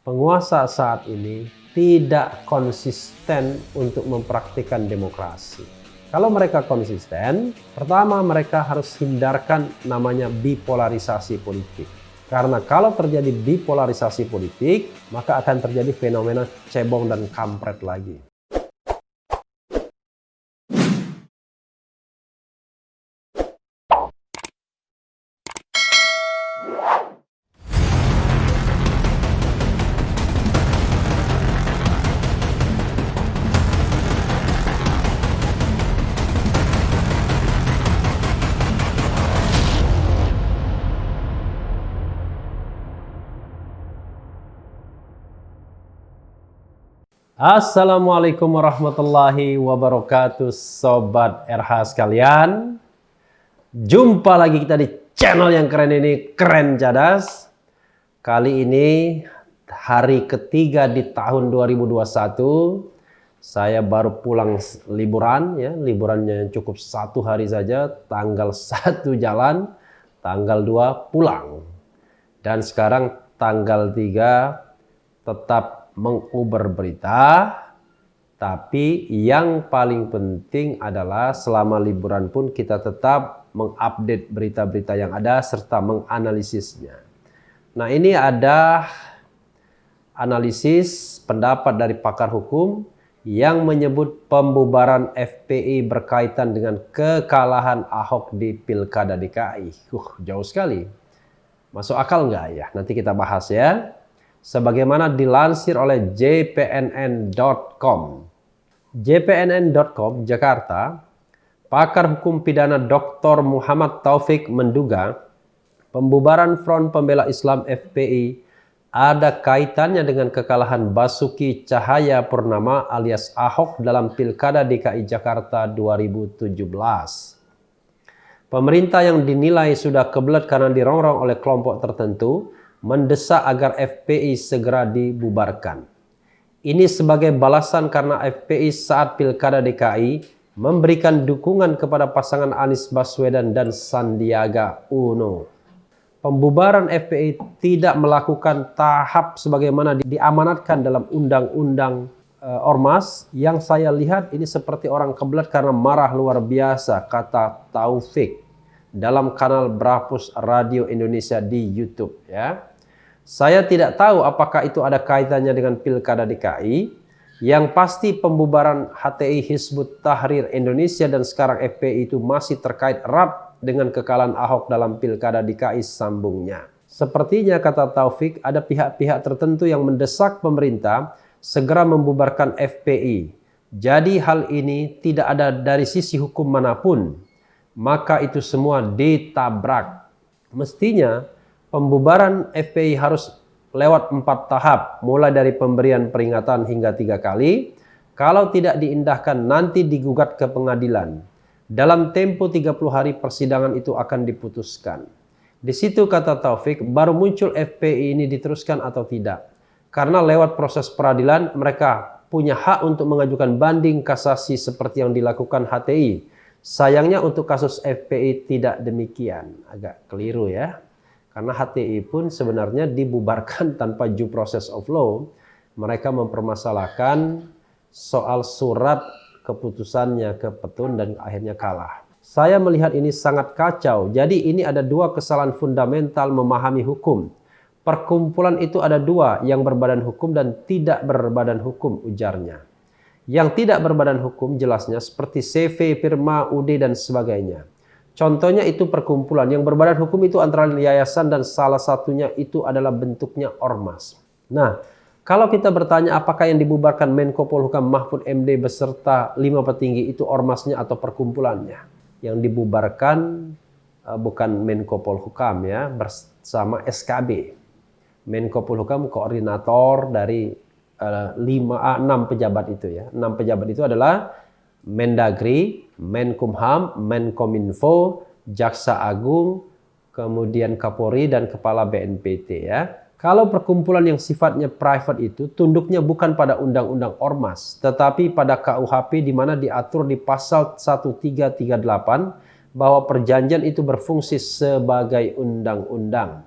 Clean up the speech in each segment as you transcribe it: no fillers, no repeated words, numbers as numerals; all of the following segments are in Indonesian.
penguasa saat ini tidak konsisten untuk mempraktikkan demokrasi. Kalau mereka konsisten, pertama mereka harus hindarkan namanya bipolarisasi politik. Karena kalau terjadi bipolarisasi politik, maka akan terjadi fenomena cebong dan kampret lagi. Assalamualaikum warahmatullahi wabarakatuh, Sobat RH sekalian. Jumpa lagi kita di channel yang keren ini, Keren Cadas. Kali ini hari ketiga di tahun 2021. Saya baru pulang liburan ya, liburannya cukup 1 hari saja. Tanggal 1 jalan, tanggal 2 pulang. Dan sekarang tanggal 3 tetap menguber berita, tapi yang paling penting adalah selama liburan pun kita tetap mengupdate berita-berita yang ada serta menganalisisnya. Nah, ini ada analisis pendapat dari pakar hukum yang menyebut pembubaran FPI berkaitan dengan kekalahan Ahok di Pilkada DKI. Jauh sekali. Masuk akal nggak ya? Nanti kita bahas ya. Sebagaimana dilansir oleh jpnn.com. jpnn.com Jakarta, pakar hukum pidana Dr. Muhammad Taufik menduga pembubaran Front Pembela Islam FPI ada kaitannya dengan kekalahan Basuki Cahayapurnama alias Ahok dalam Pilkada DKI Jakarta 2017. Pemerintah yang dinilai sudah kebelet karena dirongrong oleh kelompok tertentu mendesak agar FPI segera dibubarkan. Ini sebagai balasan karena FPI saat Pilkada DKI memberikan dukungan kepada pasangan Anies Baswedan dan Sandiaga Uno. Pembubaran FPI tidak melakukan tahap sebagaimana diamanatkan dalam Undang-Undang Ormas. Yang saya lihat ini seperti orang kebelet karena marah luar biasa, kata Taufik dalam kanal Brapus Radio Indonesia di YouTube ya. Saya tidak tahu apakah itu ada kaitannya dengan Pilkada DKI. Yang pasti pembubaran HTI Hizbut Tahrir Indonesia dan sekarang FPI itu masih terkait erat dengan kekalahan Ahok dalam Pilkada DKI, sambungnya. Sepertinya, kata Taufik, ada pihak-pihak tertentu yang mendesak pemerintah segera membubarkan FPI. Jadi hal ini tidak ada dari sisi hukum manapun. Maka itu semua ditabrak. Mestinya pembubaran FPI harus lewat 4 tahap, mulai dari pemberian peringatan hingga 3 kali. Kalau tidak diindahkan, nanti digugat ke pengadilan. Dalam tempo 30 hari persidangan itu akan diputuskan. Di situ, kata Taufik, baru muncul FPI ini diteruskan atau tidak. Karena lewat proses peradilan, mereka punya hak untuk mengajukan banding kasasi seperti yang dilakukan HTI. Sayangnya untuk kasus FPI tidak demikian. Agak keliru ya. Karena HTI pun sebenarnya dibubarkan tanpa due process of law. Mereka mempermasalahkan soal surat keputusannya ke Petun dan akhirnya kalah. Saya melihat ini sangat kacau. Jadi ini ada 2 kesalahan fundamental memahami hukum. Perkumpulan itu ada 2, yang berbadan hukum dan tidak berbadan hukum, ujarnya. Yang tidak berbadan hukum jelasnya seperti CV, firma, UD dan sebagainya. Contohnya itu perkumpulan. Yang berbadan hukum itu antara yayasan dan salah satunya itu adalah bentuknya ormas. Nah, kalau kita bertanya apakah yang dibubarkan Menko Polhukam Mahfud MD beserta 5 petinggi itu ormasnya atau perkumpulannya? Yang dibubarkan bukan Menko Polhukam ya, bersama SKB. Menko Polhukam koordinator dari 6 pejabat itu ya. 6 pejabat itu adalah Mendagri, Menkumham, Menkominfo, Jaksa Agung, kemudian Kapolri dan Kepala BNPT ya. Kalau perkumpulan yang sifatnya private itu tunduknya bukan pada undang-undang ormas, tetapi pada KUHP di mana diatur di pasal 1338 bahwa perjanjian itu berfungsi sebagai undang-undang.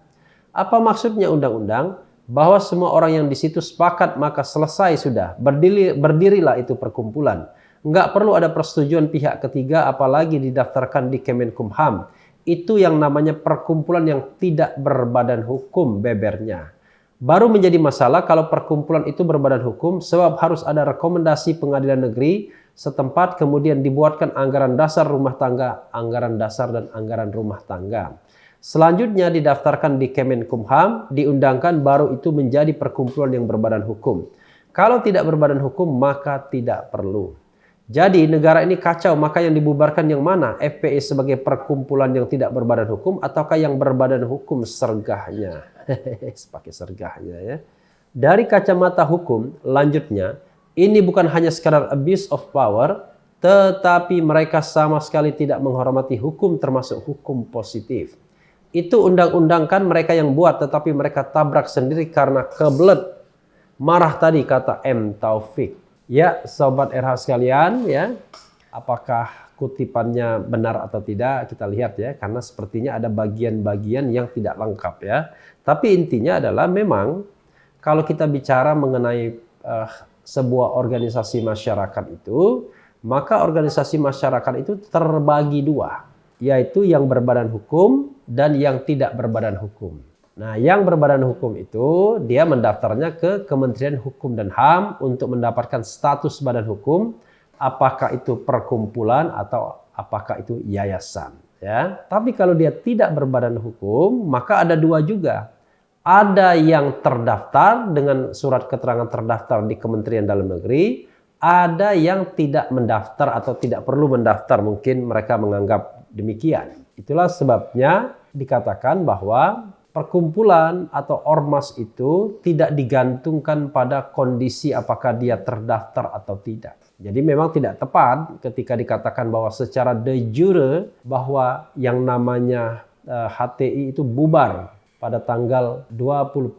Apa maksudnya undang-undang? bahwa semua orang yang di situ sepakat, maka selesai sudah. Berdirilah itu perkumpulan. Nggak perlu ada persetujuan pihak ketiga, apalagi didaftarkan di Kemenkumham. Itu yang namanya perkumpulan yang tidak berbadan hukum bebernya. Baru menjadi masalah kalau perkumpulan itu berbadan hukum, sebab harus ada rekomendasi pengadilan negeri setempat, kemudian dibuatkan anggaran dasar rumah tangga, anggaran dasar dan anggaran rumah tangga. Selanjutnya didaftarkan di Kemenkumham, diundangkan, baru itu menjadi perkumpulan yang berbadan hukum. Kalau tidak berbadan hukum, maka tidak perlu. Jadi negara ini kacau, maka yang dibubarkan yang mana? FPI sebagai perkumpulan yang tidak berbadan hukum ataukah yang berbadan hukum sergahnya? Pakai sergahnya ya. Dari kacamata hukum, lanjutnya, ini bukan hanya sekadar abuse of power, tetapi mereka sama sekali tidak menghormati hukum termasuk hukum positif. Itu undang-undang kan mereka yang buat, tetapi mereka tabrak sendiri karena kebelet. Marah tadi kata M. Taufik. Ya, Sobat RH sekalian ya, apakah kutipannya benar atau tidak kita lihat ya, karena sepertinya ada bagian-bagian yang tidak lengkap ya. Tapi intinya adalah memang kalau kita bicara mengenai sebuah organisasi masyarakat itu, maka organisasi masyarakat itu terbagi dua, yaitu yang berbadan hukum dan yang tidak berbadan hukum. Nah, yang berbadan hukum itu dia mendaftarnya ke Kementerian Hukum dan HAM untuk mendapatkan status badan hukum, apakah itu perkumpulan atau apakah itu yayasan. Ya. Tapi kalau dia tidak berbadan hukum, maka ada dua juga. Ada yang terdaftar dengan surat keterangan terdaftar di Kementerian Dalam Negeri, ada yang tidak mendaftar atau tidak perlu mendaftar, mungkin mereka menganggap demikian. Itulah sebabnya dikatakan bahwa perkumpulan atau ormas itu tidak digantungkan pada kondisi apakah dia terdaftar atau tidak. Jadi memang tidak tepat ketika dikatakan bahwa secara de jure bahwa yang namanya HTI itu bubar pada tanggal 21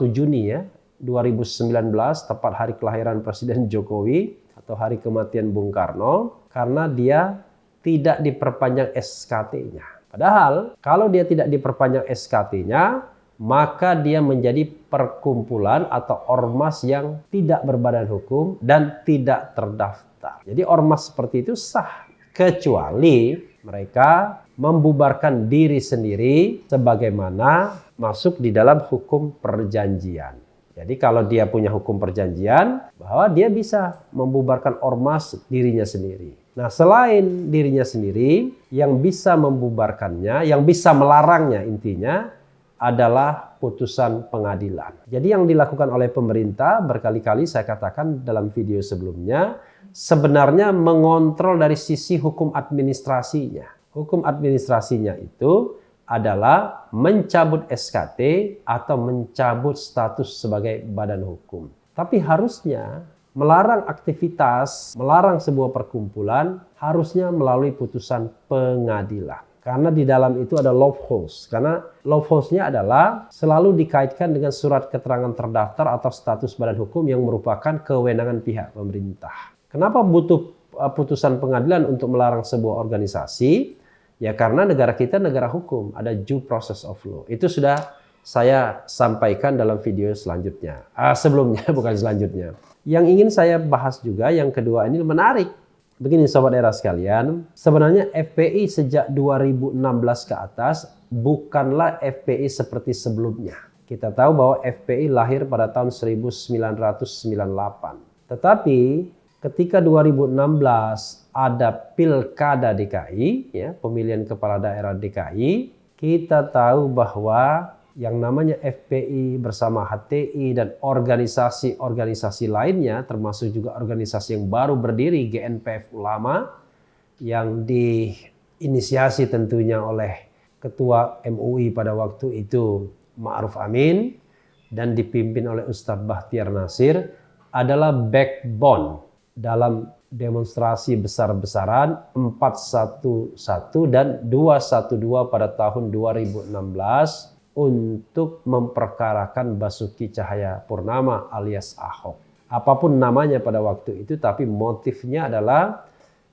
Juni ya, 2019, tepat hari kelahiran Presiden Jokowi atau hari kematian Bung Karno, karena dia tidak diperpanjang SKT-nya. Padahal kalau dia tidak diperpanjang SKT-nya, maka dia menjadi perkumpulan atau ormas yang tidak berbadan hukum dan tidak terdaftar. Jadi ormas seperti itu sah, kecuali mereka membubarkan diri sendiri sebagaimana masuk di dalam hukum perjanjian. Jadi kalau dia punya hukum perjanjian, bahwa dia bisa membubarkan ormas dirinya sendiri. Nah, selain dirinya sendiri, yang bisa membubarkannya, yang bisa melarangnya intinya adalah putusan pengadilan. Jadi yang dilakukan oleh pemerintah, berkali-kali saya katakan dalam video sebelumnya, sebenarnya mengontrol dari sisi hukum administrasinya. Hukum administrasinya itu adalah mencabut SKT atau mencabut status sebagai badan hukum. Tapi harusnya melarang aktivitas, melarang sebuah perkumpulan harusnya melalui putusan pengadilan. Karena di dalam itu ada loopholes. Karena loopholes-nya adalah selalu dikaitkan dengan surat keterangan terdaftar atau status badan hukum yang merupakan kewenangan pihak pemerintah. Kenapa butuh putusan pengadilan untuk melarang sebuah organisasi? Ya karena negara kita negara hukum, ada due process of law. Itu sudah saya sampaikan dalam video selanjutnya. Sebelumnya, bukan selanjutnya. Yang ingin saya bahas juga, yang kedua ini menarik. Begini Sobat Era sekalian, sebenarnya FPI sejak 2016 ke atas bukanlah FPI seperti sebelumnya. Kita tahu bahwa FPI lahir pada tahun 1998. Tetapi ketika 2016 ada Pilkada DKI, ya, pemilihan kepala daerah DKI, kita tahu bahwa yang namanya FPI bersama HTI dan organisasi-organisasi lainnya, termasuk juga organisasi yang baru berdiri, GNPF Ulama, yang diinisiasi tentunya oleh Ketua MUI pada waktu itu Ma'ruf Amin dan dipimpin oleh Ustadz Bahtiar Nasir, adalah backbone dalam demonstrasi besar-besaran 411 dan 212 pada tahun 2016 untuk memperkarakan Basuki Cahayapurnama alias Ahok. Apapun namanya pada waktu itu, tapi motifnya adalah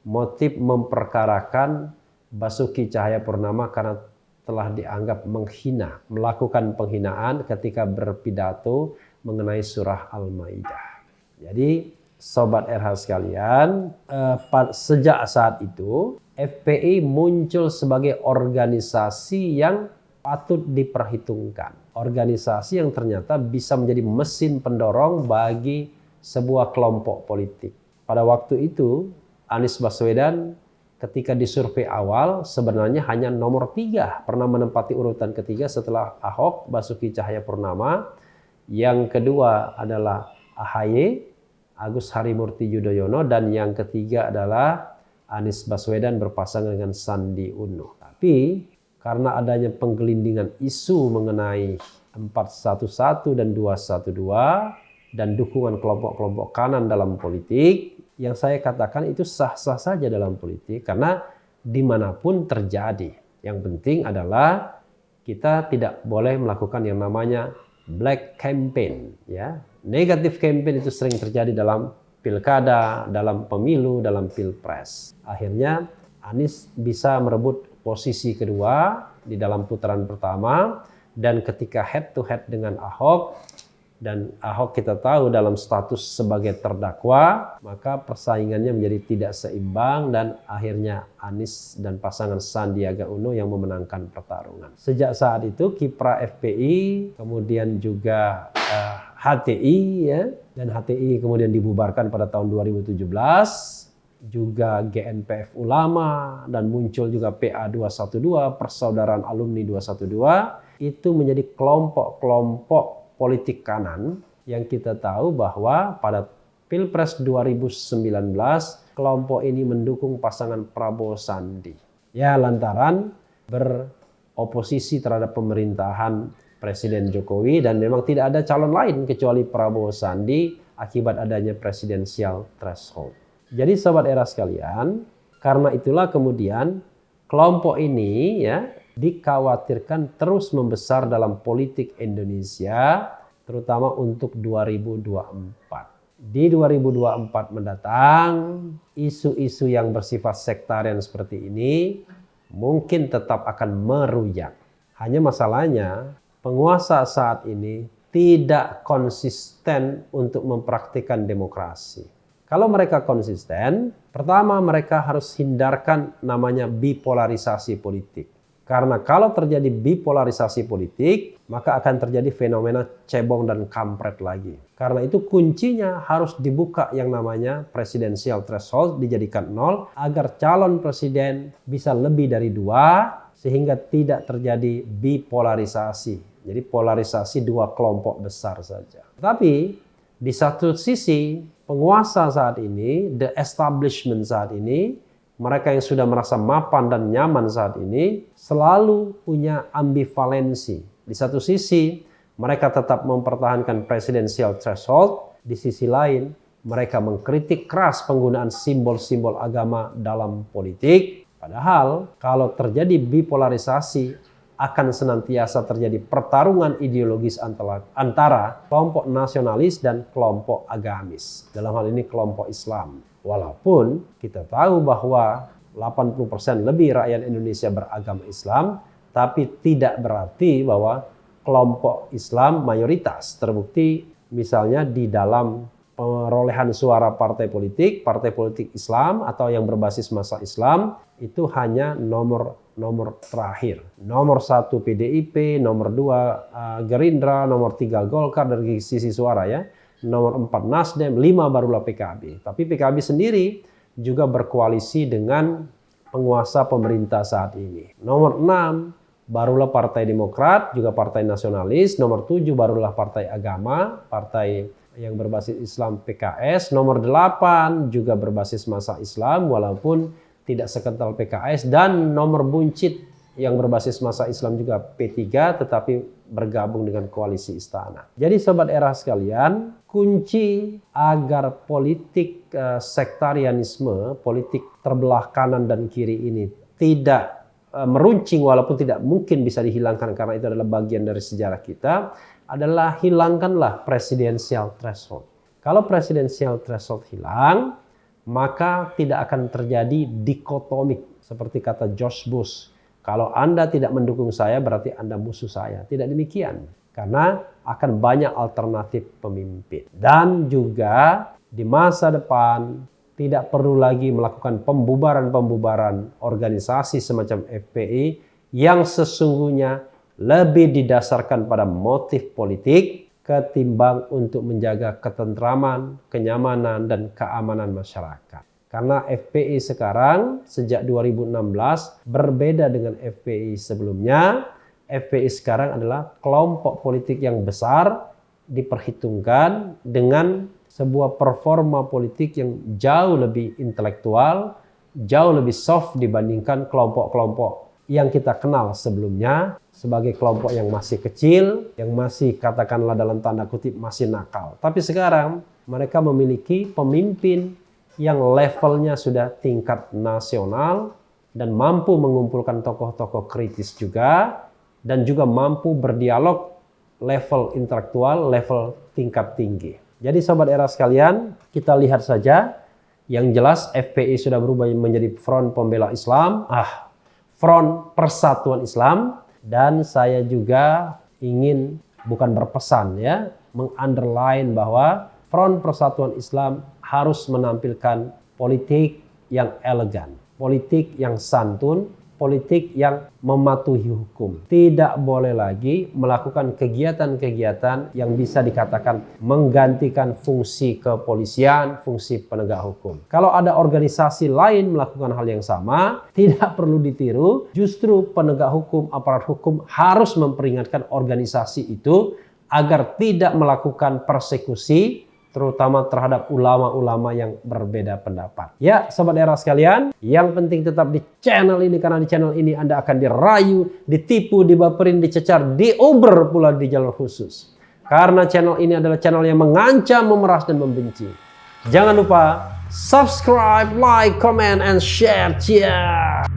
motif memperkarakan Basuki Cahayapurnama karena telah dianggap menghina, melakukan penghinaan ketika berpidato mengenai surah Al-Maidah. Jadi Sobat RH sekalian, sejak saat itu FPI muncul sebagai organisasi yang patut diperhitungkan. Organisasi yang ternyata bisa menjadi mesin pendorong bagi sebuah kelompok politik. Pada waktu itu Anies Baswedan ketika disurvei awal sebenarnya hanya nomor 3, pernah menempati urutan ketiga setelah Ahok, Basuki Cahayapurnama. Yang kedua adalah AHY, Agus Harimurti Yudhoyono, dan yang ketiga adalah Anies Baswedan berpasangan dengan Sandi Uno. Tapi karena adanya penggelindingan isu mengenai 411 dan 212 dan dukungan kelompok-kelompok kanan dalam politik, yang saya katakan itu sah-sah saja dalam politik karena dimanapun terjadi. Yang penting adalah kita tidak boleh melakukan yang namanya black campaign, ya. Negatif campaign itu sering terjadi dalam pilkada, dalam pemilu, dalam pilpres. Akhirnya Anies bisa merebut posisi kedua di dalam putaran pertama, dan ketika head to head dengan Ahok, dan Ahok kita tahu dalam status sebagai terdakwa, maka persaingannya menjadi tidak seimbang dan akhirnya Anies dan pasangan Sandiaga Uno yang memenangkan pertarungan. Sejak saat itu kiprah FPI, kemudian juga HTI, ya, dan HTI kemudian dibubarkan pada tahun 2017, juga GNPF Ulama, dan muncul juga PA 212, Persaudaraan Alumni 212, itu menjadi kelompok-kelompok politik kanan yang kita tahu bahwa pada Pilpres 2019 kelompok ini mendukung pasangan Prabowo Sandi. Ya, lantaran beroposisi terhadap pemerintahan Presiden Jokowi dan memang tidak ada calon lain kecuali Prabowo Sandi akibat adanya presidensial threshold. Jadi Sobat Era sekalian, karena itulah kemudian kelompok ini, ya, dikhawatirkan terus membesar dalam politik Indonesia, terutama untuk 2024. Di 2024 mendatang, isu-isu yang bersifat sektarian seperti ini mungkin tetap akan meruyak. Hanya masalahnya, penguasa saat ini tidak konsisten untuk mempraktikkan demokrasi. Kalau mereka konsisten, pertama mereka harus hindarkan namanya bipolarisasi politik. Karena kalau terjadi bipolarisasi politik, maka akan terjadi fenomena cebong dan kampret lagi. Karena itu kuncinya harus dibuka yang namanya presidensial threshold, dijadikan 0, agar calon presiden bisa lebih dari 2, sehingga tidak terjadi bipolarisasi. Jadi polarisasi dua kelompok besar saja. Tapi di satu sisi, penguasa saat ini, the establishment saat ini, mereka yang sudah merasa mapan dan nyaman saat ini selalu punya ambivalensi. Di satu sisi, mereka tetap mempertahankan presidensial threshold. Di sisi lain, mereka mengkritik keras penggunaan simbol-simbol agama dalam politik. Padahal, kalau terjadi bipolarisasi, akan senantiasa terjadi pertarungan ideologis antara kelompok nasionalis dan kelompok agamis. Dalam hal ini kelompok Islam. Walaupun kita tahu bahwa 80% lebih rakyat Indonesia beragama Islam, tapi tidak berarti bahwa kelompok Islam mayoritas. Terbukti misalnya di dalam perolehan suara partai politik Islam atau yang berbasis masa Islam itu hanya nomor terakhir. Nomor 1 PDIP, nomor 2 Gerindra, nomor 3 Golkar dari sisi suara, ya. Nomor 4 Nasdem, 5 barulah PKB. Tapi PKB sendiri juga berkoalisi dengan penguasa pemerintah saat ini. Nomor 6 barulah Partai Demokrat, juga Partai Nasionalis. Nomor 7 barulah Partai Agama, partai yang berbasis Islam PKS. Nomor 8 juga berbasis masa Islam walaupun tidak sekental PKS. Dan nomor buncit yang berbasis masa Islam juga P3 tetapi bergabung dengan koalisi istana. Jadi Sobat Era sekalian, kunci agar politik sektarianisme, politik terbelah kanan dan kiri ini tidak meruncing walaupun tidak mungkin bisa dihilangkan karena itu adalah bagian dari sejarah kita, adalah hilangkanlah presidensial threshold. Kalau presidensial threshold hilang, maka tidak akan terjadi dikotomik seperti kata George Bush. Kalau Anda tidak mendukung saya, berarti Anda musuh saya. Tidak demikian. Karena akan banyak alternatif pemimpin. Dan juga di masa depan tidak perlu lagi melakukan pembubaran-pembubaran organisasi semacam FPI yang sesungguhnya lebih didasarkan pada motif politik ketimbang untuk menjaga ketentraman, kenyamanan, dan keamanan masyarakat. Karena FPI sekarang sejak 2016 berbeda dengan FPI sebelumnya. FPI sekarang adalah kelompok politik yang besar, diperhitungkan dengan sebuah performa politik yang jauh lebih intelektual, jauh lebih soft dibandingkan kelompok-kelompok yang kita kenal sebelumnya sebagai kelompok yang masih kecil, yang masih katakanlah dalam tanda kutip masih nakal. Tapi sekarang mereka memiliki pemimpin yang levelnya sudah tingkat nasional dan mampu mengumpulkan tokoh-tokoh kritis juga, dan juga mampu berdialog level intelektual, level tingkat tinggi. Jadi sobat era sekalian, kita lihat saja. Yang jelas FPI sudah berubah menjadi Front Pembela Islam, Front Persatuan Islam. Dan saya juga ingin bukan berpesan ya, meng-underline bahwa Front Persatuan Islam harus menampilkan politik yang elegan, politik yang santun, politik yang mematuhi hukum. Tidak boleh lagi melakukan kegiatan-kegiatan yang bisa dikatakan menggantikan fungsi kepolisian, fungsi penegak hukum. Kalau ada organisasi lain melakukan hal yang sama, tidak perlu ditiru. Justru penegak hukum, aparat hukum harus memperingatkan organisasi itu agar tidak melakukan persekusi, terutama terhadap ulama-ulama yang berbeda pendapat. Ya, sobat era sekalian, yang penting tetap di channel ini, karena di channel ini Anda akan dirayu, ditipu, dibaperin, dicecar, diober pula di jalur khusus. Karena channel ini adalah channel yang mengancam, memeras, dan membenci. Jangan lupa subscribe, like, comment, and share. Ciao.